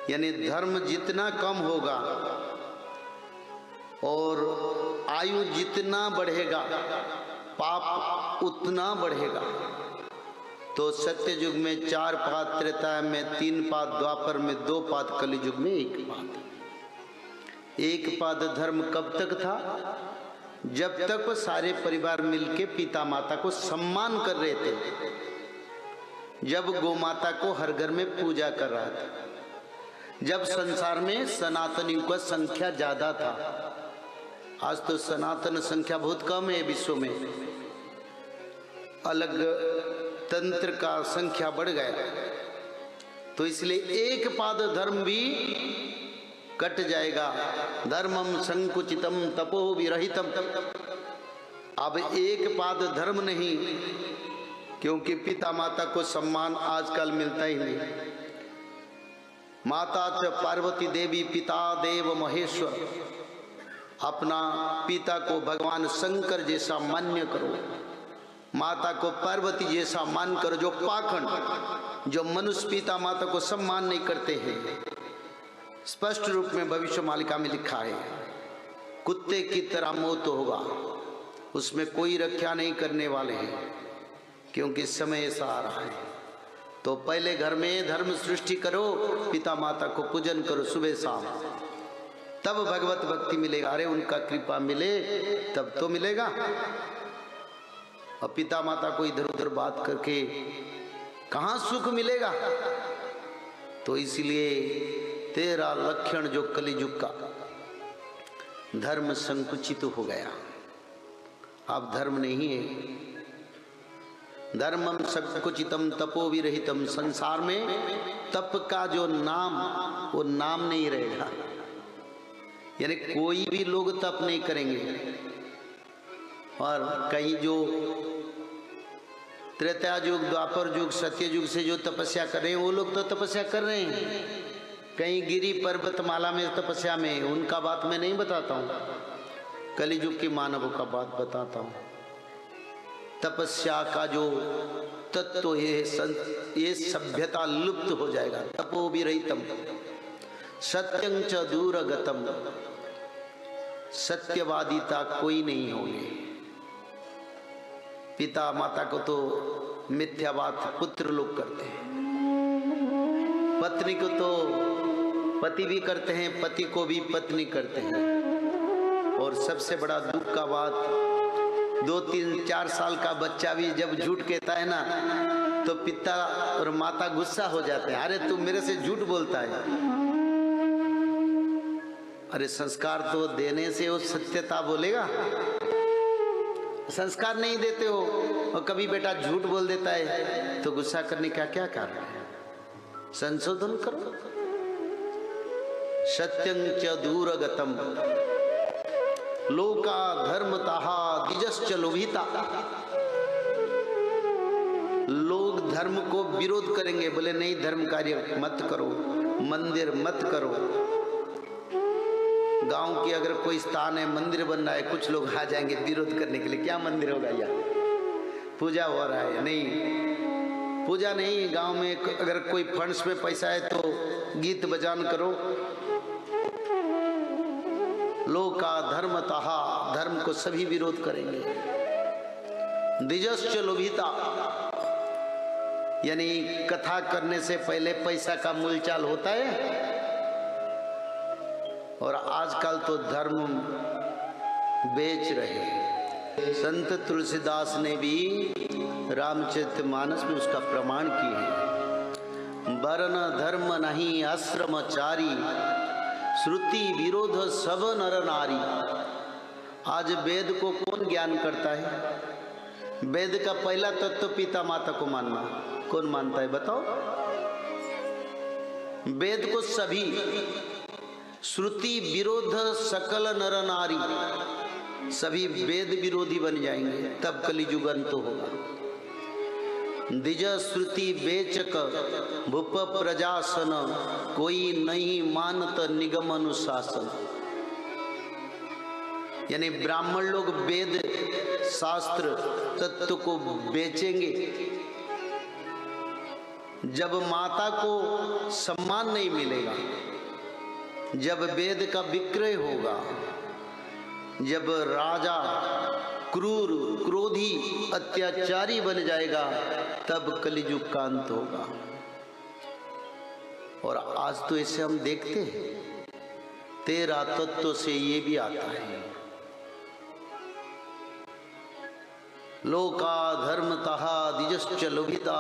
यानी धर्म जितना कम होगा और आयु जितना बढ़ेगा पाप उतना बढ़ेगा। तो सत्य युग में 4 पाद, त्रेता में 3 पाद, द्वापर में 2 पाद, कलि युग में 1 पाद। 1 पाद धर्म कब तक था? जब तक वो सारे परिवार मिलके पिता माता को सम्मान कर रहे थे, जब गौ माता को हर घर में पूजा कर रहा था, जब संसार में सनातनियों का संख्या ज्यादा था। आज तो सनातन संख्या बहुत कम है विश्व में, अलग तंत्र का संख्या बढ़ गया। तो इसलिए 1 पाद धर्म भी कट जाएगा। धर्मम संकुचितम तपो विरहितम। अब 1 पाद धर्म नहीं, क्योंकि पिता माता को सम्मान आजकल मिलता ही नहीं। माता च पार्वती देवी पिता देव महेश्वर। अपना पिता को भगवान शंकर जैसा मान्य करो, माता को पार्वती जैसा मान करो। जो पाखंड, जो मनुष्य पिता माता को सम्मान नहीं करते हैं, स्पष्ट रूप में भविष्य मालिका में लिखा है, कुत्ते की तरह मौत होगा, उसमें कोई रक्षा नहीं करने वाले हैं, क्योंकि समय ऐसा आ रहा है। तो पहले घर में धर्म सृष्टि करो, पिता माता को पूजन करो सुबह शाम, तब भगवत भक्ति मिलेगा। अरे उनका कृपा मिले तब तो मिलेगा। और पिता माता को इधर उधर बात करके कहाँ सुख मिलेगा? तो इसलिए तेरा लक्षण जो कलियुग का, धर्म संकुचित हो गया। अब धर्म नहीं है। धर्मम संकुचितम तपो विरहितम। संसार में तप का जो नाम, वो नाम नहीं रहेगा। यानी कोई भी लोग तप नहीं करेंगे। और कहीं जो त्रेता युग, द्वापर युग, सत्य युग से जो तपस्या कर रहे हैं, वो लोग तो तपस्या कर रहे हैं। कहीं गिरी पर्वतमाला में तपस्या में, उनका बात मैं नहीं बताता हूँ, कलियुग के मानवों का बात बताता हूँ। तपस्या का जो तत्व ये सभ्यता लुप्त हो जाएगा। तपो विरहितम सत्यं च दूरगतम। सत्यवादिता कोई नहीं होगी। पिता माता को तो मिथ्यावाद पुत्र लोग करते हैं, पत्नी को तो पति भी करते हैं, पति को भी पत्नी करते हैं। और सबसे बड़ा दुख का बात, 2, 3, 4 साल का बच्चा भी जब झूठ कहता है ना, तो पिता और माता गुस्सा हो जाते हैं। अरे तू मेरे से झूठ बोलता है। अरे संस्कार तो देने से वो सत्यता बोलेगा। संस्कार नहीं देते हो और कभी बेटा झूठ बोल देता है, तो गुस्सा करने का क्या कारण है? संशोधन करो। सत्यं च दूरगतम लोका धर्मतः द्विजश्च लोभिता। लोग धर्म को विरोध करेंगे, बोले नहीं धर्म कार्य मत करो, मंदिर मत करो। गांव की अगर कोई स्थान है, मंदिर बन रहा है, कुछ लोग आ जाएंगे विरोध करने के लिए, क्या मंदिर होगा या पूजा हो रहा है? नहीं, पूजा नहीं। गांव में अगर कोई फंड्स में पैसा है तो गीत बजान करो। लोका धर्मतः, धर्म को सभी विरोध करेंगे। द्विजश्च लोभिता, यानी कथा करने से पहले पैसा का मूलचाल होता है। और आजकल तो धर्म बेच रहे हैं। संत तुलसीदास ने भी रामचरितमानस में उसका प्रमाण किए हैं। वर्ण धर्म नहीं आश्रमचारी, श्रुति विरोध सब नर नारी। आज वेद को कौन ज्ञान करता है? वेद का पहला तत्व पिता माता को मानना। कौन मानता है बताओ? वेद को सभी, श्रुति विरोध सकल नर नारी, सभी वेद विरोधी बन जाएंगे, तब कलियुग अंत होगा। द्विज श्रुति बेचक भूप प्रजासन, कोई नहीं मानत निगम अनुशासन। यानी ब्राह्मण लोग वेद शास्त्र तत्व को बेचेंगे जब माता को सम्मान नहीं मिलेगा, जब वेद का विक्रय होगा, जब राजा क्रूर, क्रोधी, अत्याचारी बन जाएगा, तब कलियुग का अंत होगा। और आज तो इसे हम देखते हैं, 13 तत्व से ये भी आता है, लोका धर्मतः द्विजश्च लोभिता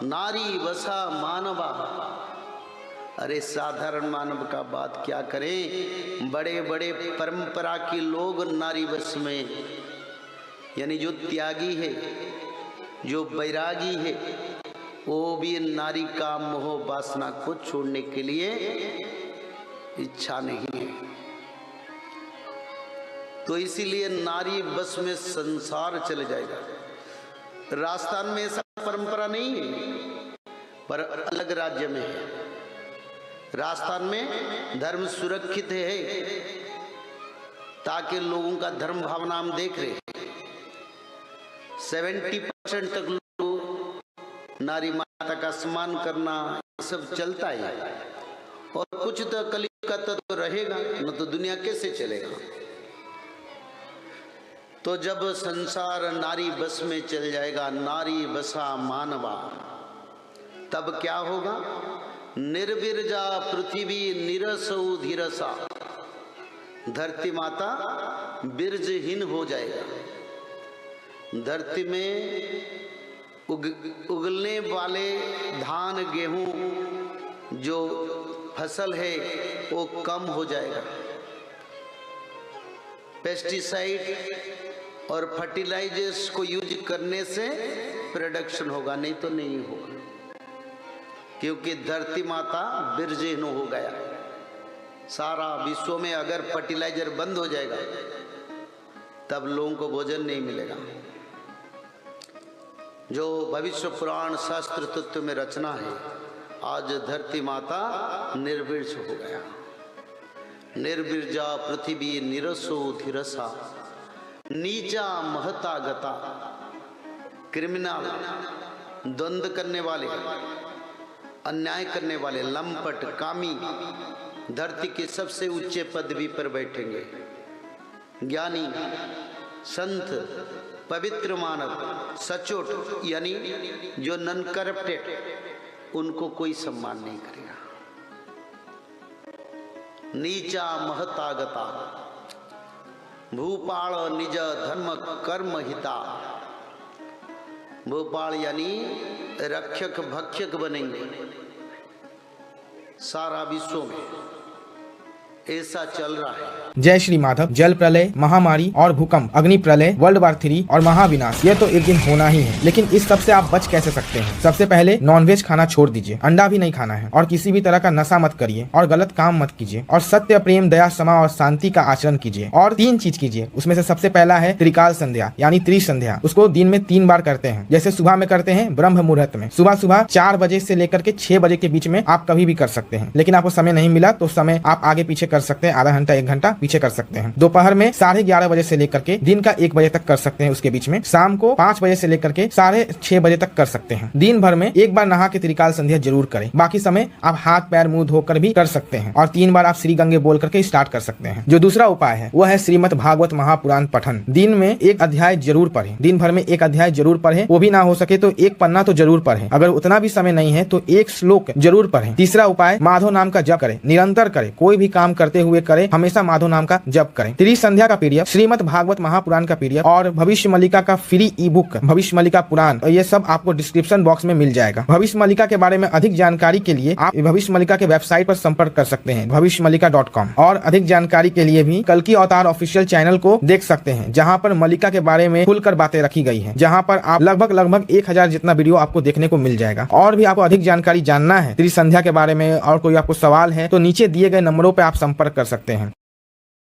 नारी वसा मानवा। अरे साधारण मानव का बात क्या करें, बड़े बड़े परंपरा के लोग नारी वश में, यानी जो त्यागी है, जो बैरागी है, वो भी नारी का मोह वासना को छोड़ने के लिए इच्छा नहीं है। तो इसीलिए नारी बस में संसार चले जाएगा। राजस्थान में ऐसा परंपरा नहीं है, पर अलग राज्य में है। राजस्थान में धर्म सुरक्षित है, ताकि लोगों का धर्म भावना हम देख रहे हैं। 70% तक लोग नारी माता का सम्मान करना सब चलता है, और कुछ तो कलियुग का तत्व रहेगा, न तो दुनिया कैसे चलेगा। तो जब संसार नारी बस में चल जाएगा, नारी बसा मानवा, तब क्या होगा, निर्विरजा पृथ्वी निरसौ धीरसा, धरती माता बीर्जहीन हो जाएगा। धरती में उगलने वाले धान, गेहूं जो फसल है वो कम हो जाएगा। पेस्टिसाइड और फर्टिलाइजर्स को यूज करने से प्रोडक्शन होगा, नहीं तो नहीं होगा, क्योंकि धरती माता बीर्जहीन हो गया। सारा विश्व में अगर फर्टिलाइजर बंद हो जाएगा, तब लोगों को भोजन नहीं मिलेगा। जो भविष्य पुराण शास्त्र तत्व में रचना है, आज धरती माता निर्विर्ज हो गया। निर्विर्जा पृथ्वी निरसो धीरसा, नीचा महता गता। क्रिमिनल, द्वंद्व करने वाले, अन्याय करने वाले, लंपट, कामी धरती के सबसे ऊंचे पदवी पर बैठेंगे। ज्ञानी, संत, पवित्र मानव, सचोट, यानी जो नॉन करप्टेड, उनको कोई सम्मान नहीं करेगा। नीचा महतागता, भूपाल निज धर्म कर्म हिता। भूपाल यानी रक्षक भक्षक बनेंगे सारा विश्व में, ऐसा चल रहा है। जय श्री माधव। जल प्रलय, महामारी और भूकंप, अग्नि प्रलय, वर्ल्ड वार 3 और महाविनाश, ये तो एक दिन होना ही है। लेकिन इस सब से आप बच कैसे सकते हैं? सबसे पहले नॉनवेज खाना छोड़ दीजिए, अंडा भी नहीं खाना है, और किसी भी तरह का नशा मत करिए, और गलत काम मत कीजिए, और सत्य, प्रेम, दया, क्षमा और शांति का आचरण कीजिए। और 3 चीज कीजिए, उसमें से सबसे पहला है त्रिकाल संध्या, यानी त्रिसंध्या। उसको दिन में 3 बार करते हैं। जैसे सुबह में करते हैं ब्रह्म मुहूर्त में, सुबह 4 बजे से लेकर के 6 बजे के बीच में आप कभी भी कर सकते हैं। लेकिन आपको समय नहीं मिला तो समय आप आगे पीछे कर सकते हैं, आधा घंटा 1 घंटा पीछे कर सकते हैं। दोपहर में 11:30 बजे से लेकर के दिन का 1 बजे तक कर सकते हैं, उसके बीच में। शाम को 5 बजे से लेकर के 6:30 बजे तक कर सकते हैं। दिन भर में 1 बार नहा के त्रिकाल संध्या जरूर करें। बाकी समय आप हाथ पैर मुंह धोकर भी कर सकते हैं, और 3 बार आप श्री गंगे बोल करके स्टार्ट कर सकते हैं। जो दूसरा उपाय है वो है श्रीमद् भागवत महापुराण पठन। दिन में 1 अध्याय जरूर पढ़ें, दिन भर में 1 अध्याय जरूर पढ़ें। वो भी ना हो सके तो 1 पन्ना तो जरूर पढ़ें। अगर उतना भी समय नहीं है तो 1 श्लोक जरूर पढ़ें। तीसरा उपाय, माधव नाम का जप करें, निरंतर करें, कोई भी काम करते हुए करें, हमेशा माधव नाम का जप करें। त्रिसंध्या का पीडीएफ, श्रीमद् भागवत महापुराण का पीडीएफ और भविष्य मल्लिका का फ्री ई बुक भविष्य मल्लिका पुराण, ये सब आपको डिस्क्रिप्शन बॉक्स में मिल जाएगा। भविष्य मल्लिका के बारे में अधिक जानकारी के लिए आप भविष्य मल्लिका के वेबसाइट पर संपर्क कर सकते हैं, भविष्यमल्लिका.com। और अधिक जानकारी के लिए भी कल्कि अवतार ऑफिशियल चैनल को देख सकते हैं, जहाँ पर मल्लिका के बारे में खुलकर बातें रखी गई है, जहाँ पर आप लगभग 1000 जितना वीडियो आपको देखने को मिल जाएगा। और भी आपको अधिक जानकारी जानना है त्रिसंध्या के बारे में, और कोई आपको सवाल है तो नीचे दिए गए नंबरों पर आप संपर्क कर सकते हैं।